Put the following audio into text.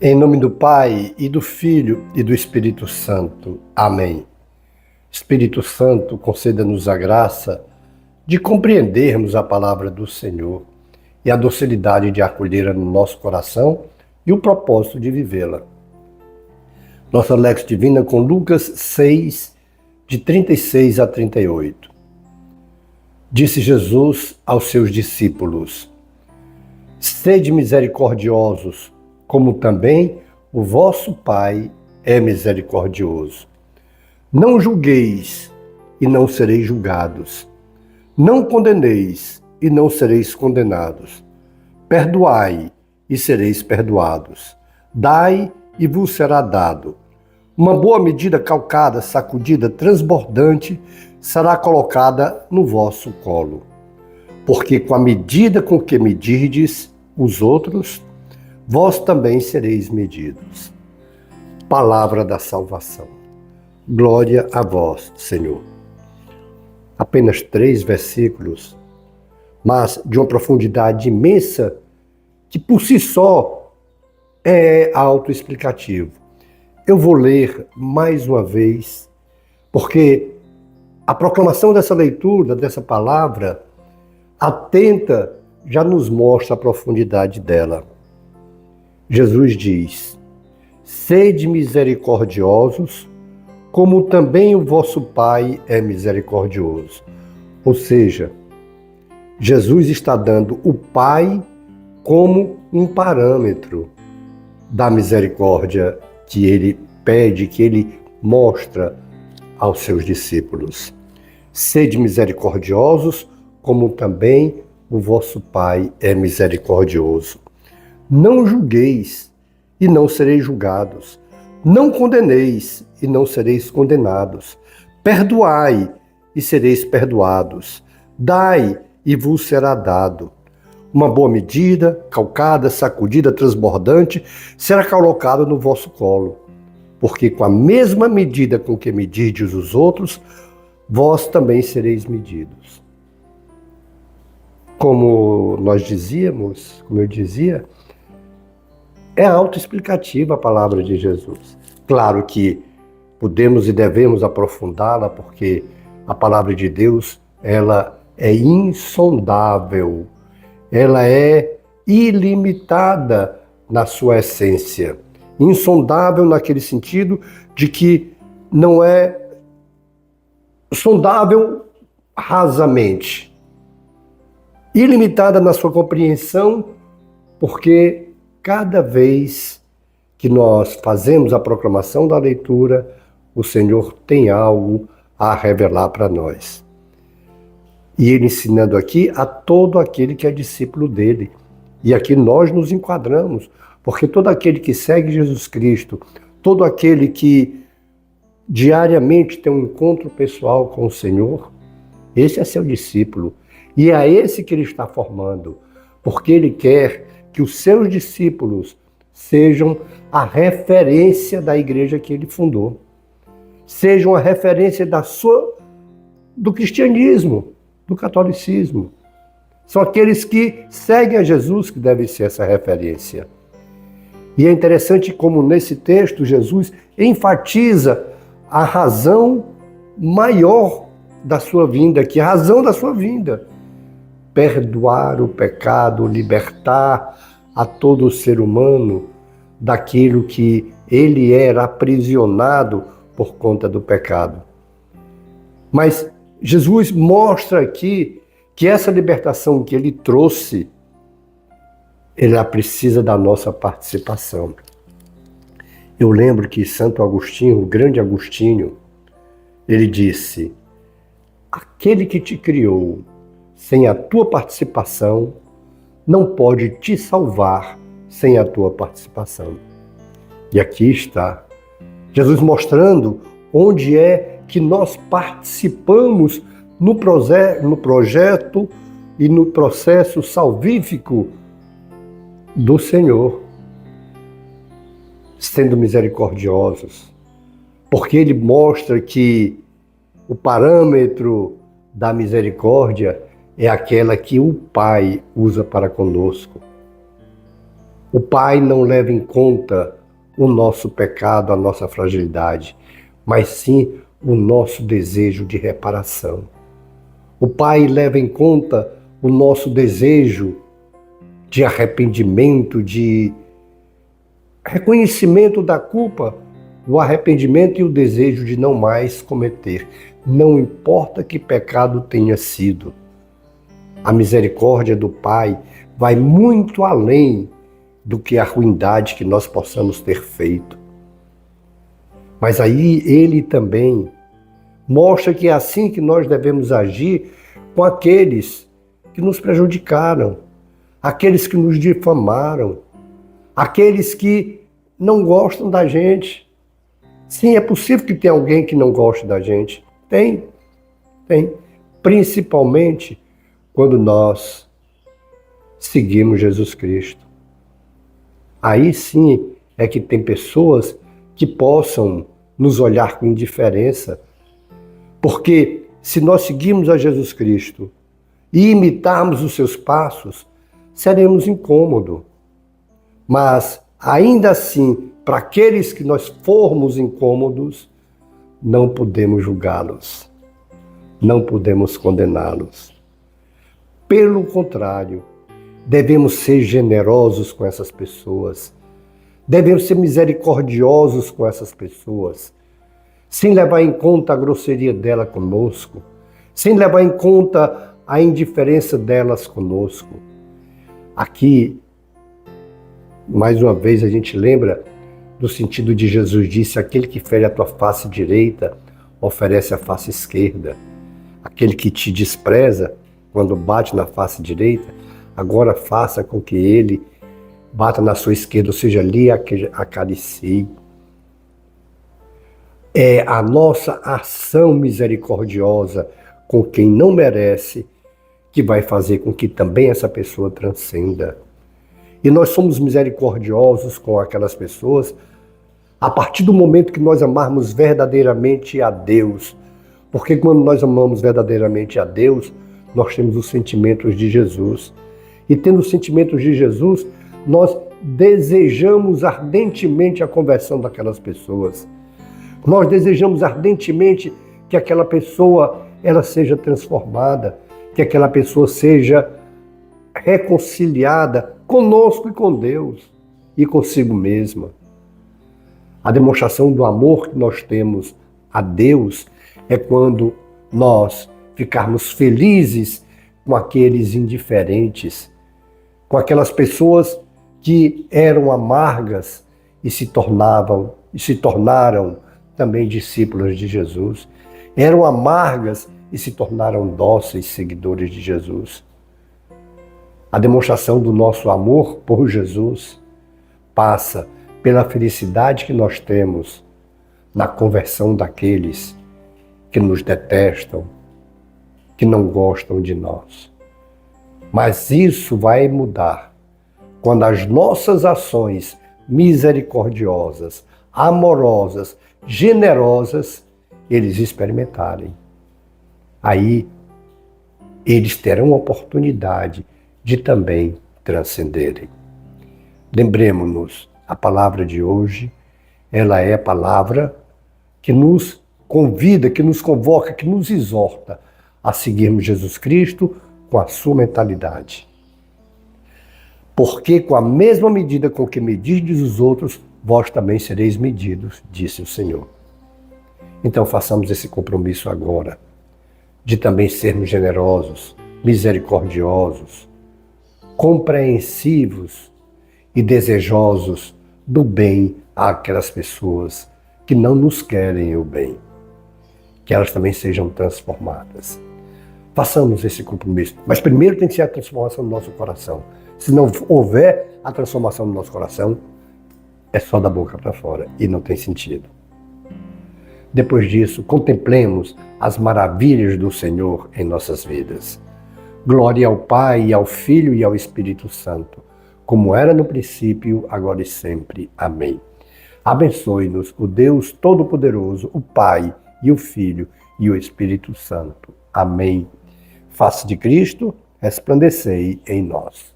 Em nome do Pai, e do Filho, e do Espírito Santo. Amém. Espírito Santo, conceda-nos a graça de compreendermos a palavra do Senhor e a docilidade de acolhê-la no nosso coração e o propósito de vivê-la. Nossa Lex Divina com Lucas 6, de 36 a 38. Disse Jesus aos seus discípulos: Sede misericordiosos, como também o vosso Pai é misericordioso. Não julgueis, e não sereis julgados. Não condeneis, e não sereis condenados. Perdoai, e sereis perdoados. Dai, e vos será dado. Uma boa medida calcada, sacudida, transbordante, será colocada no vosso colo. Porque com a medida com que medirdes os outros, vós também sereis medidos. Palavra da salvação. Glória a vós, Senhor. Apenas 3 versículos, mas de uma profundidade imensa, que por si só é autoexplicativo. Eu vou ler mais uma vez, porque a proclamação dessa leitura, dessa palavra, atenta, já nos mostra a profundidade dela. Jesus diz: Sede misericordiosos, como também o vosso Pai é misericordioso. Ou seja, Jesus está dando o Pai como um parâmetro da misericórdia que ele pede, que ele mostra aos seus discípulos. Sede misericordiosos, como também o vosso Pai é misericordioso. Não julgueis, e não sereis julgados. Não condeneis, e não sereis condenados. Perdoai, e sereis perdoados. Dai, e vos será dado. Uma boa medida, calcada, sacudida, transbordante, será colocada no vosso colo. Porque com a mesma medida com que medirdes os outros, vós também sereis medidos. Como eu dizia, é autoexplicativa a palavra de Jesus. Claro que podemos e devemos aprofundá-la, porque a palavra de Deus, ela é insondável, ela é ilimitada na sua essência. Insondável naquele sentido de que não é sondável rasamente. Ilimitada na sua compreensão, porque cada vez que nós fazemos a proclamação da leitura, o Senhor tem algo a revelar para nós. E ele ensinando aqui a todo aquele que é discípulo dele. E aqui nós nos enquadramos, porque todo aquele que segue Jesus Cristo, todo aquele que diariamente tem um encontro pessoal com o Senhor, esse é seu discípulo. E é esse que ele está formando, porque ele quer que os seus discípulos sejam a referência da igreja que ele fundou, sejam a referência do cristianismo, do catolicismo. São aqueles que seguem a Jesus que devem ser essa referência. E é interessante como nesse texto Jesus enfatiza a razão maior da sua vinda, que é a razão da sua vinda: perdoar o pecado, libertar a todo ser humano daquilo que ele era aprisionado por conta do pecado. Mas Jesus mostra aqui que essa libertação que ele trouxe, ela precisa da nossa participação. Eu lembro que Santo Agostinho, o grande Agostinho, ele disse: aquele que te criou sem a tua participação não pode te salvar sem a tua participação. E aqui está Jesus mostrando onde é que nós participamos no projeto e no processo salvífico do Senhor, sendo misericordiosos, porque ele mostra que o parâmetro da misericórdia é aquela que o Pai usa para conosco. O Pai não leva em conta o nosso pecado, a nossa fragilidade, mas sim o nosso desejo de reparação. O Pai leva em conta o nosso desejo de arrependimento, de reconhecimento da culpa, o arrependimento e o desejo de não mais cometer. Não importa que pecado tenha sido. A misericórdia do Pai vai muito além do que a ruindade que nós possamos ter feito. Mas aí ele também mostra que é assim que nós devemos agir com aqueles que nos prejudicaram, aqueles que nos difamaram, aqueles que não gostam da gente. Sim, é possível que tenha alguém que não goste da gente. Tem. Principalmente quando nós seguimos Jesus Cristo. Aí sim é que tem pessoas que possam nos olhar com indiferença, porque se nós seguirmos a Jesus Cristo e imitarmos os seus passos, seremos incômodos. Mas ainda assim, para aqueles que nós formos incômodos, não podemos julgá-los, não podemos condená-los. Pelo contrário, devemos ser generosos com essas pessoas, devemos ser misericordiosos com essas pessoas, sem levar em conta a grosseria dela conosco, sem levar em conta a indiferença delas conosco. Aqui, mais uma vez, a gente lembra do sentido de Jesus disse: aquele que fere a tua face direita, oferece a face esquerda. Aquele que te despreza, quando bate na face direita, agora faça com que ele bata na sua esquerda, ou seja, lhe acaricie. É a nossa ação misericordiosa com quem não merece que vai fazer com que também essa pessoa transcenda. E nós somos misericordiosos com aquelas pessoas a partir do momento que nós amarmos verdadeiramente a Deus. Porque quando nós amamos verdadeiramente a Deus, nós temos os sentimentos de Jesus. E tendo os sentimentos de Jesus, nós desejamos ardentemente a conversão daquelas pessoas. Nós desejamos ardentemente que aquela pessoa ela seja transformada, que aquela pessoa seja reconciliada conosco e com Deus e consigo mesma. A demonstração do amor que nós temos a Deus é quando nós ficarmos felizes com aqueles indiferentes, com aquelas pessoas que eram amargas e se tornaram também discípulos de Jesus. Eram amargas e se tornaram dóceis seguidores de Jesus. A demonstração do nosso amor por Jesus passa pela felicidade que nós temos na conversão daqueles que nos detestam, que não gostam de nós. Mas isso vai mudar quando as nossas ações misericordiosas, amorosas, generosas, eles experimentarem. Aí eles terão a oportunidade de também transcenderem. Lembremos-nos, a palavra de hoje, ela é a palavra que nos convida, que nos convoca, que nos exorta a seguirmos Jesus Cristo com a sua mentalidade. Porque com a mesma medida com que medirdes os outros, vós também sereis medidos, disse o Senhor. Então façamos esse compromisso agora, de também sermos generosos, misericordiosos, compreensivos e desejosos do bem àquelas pessoas que não nos querem o bem, que elas também sejam transformadas. Façamos esse compromisso, mas primeiro tem que ser a transformação do nosso coração. Se não houver a transformação do nosso coração, é só da boca para fora e não tem sentido. Depois disso, contemplemos as maravilhas do Senhor em nossas vidas. Glória ao Pai, ao Filho e ao Espírito Santo, como era no princípio, agora e sempre. Amém. Abençoe-nos o Deus Todo-Poderoso, o Pai e o Filho e o Espírito Santo. Amém. Face de Cristo, resplandecei em nós.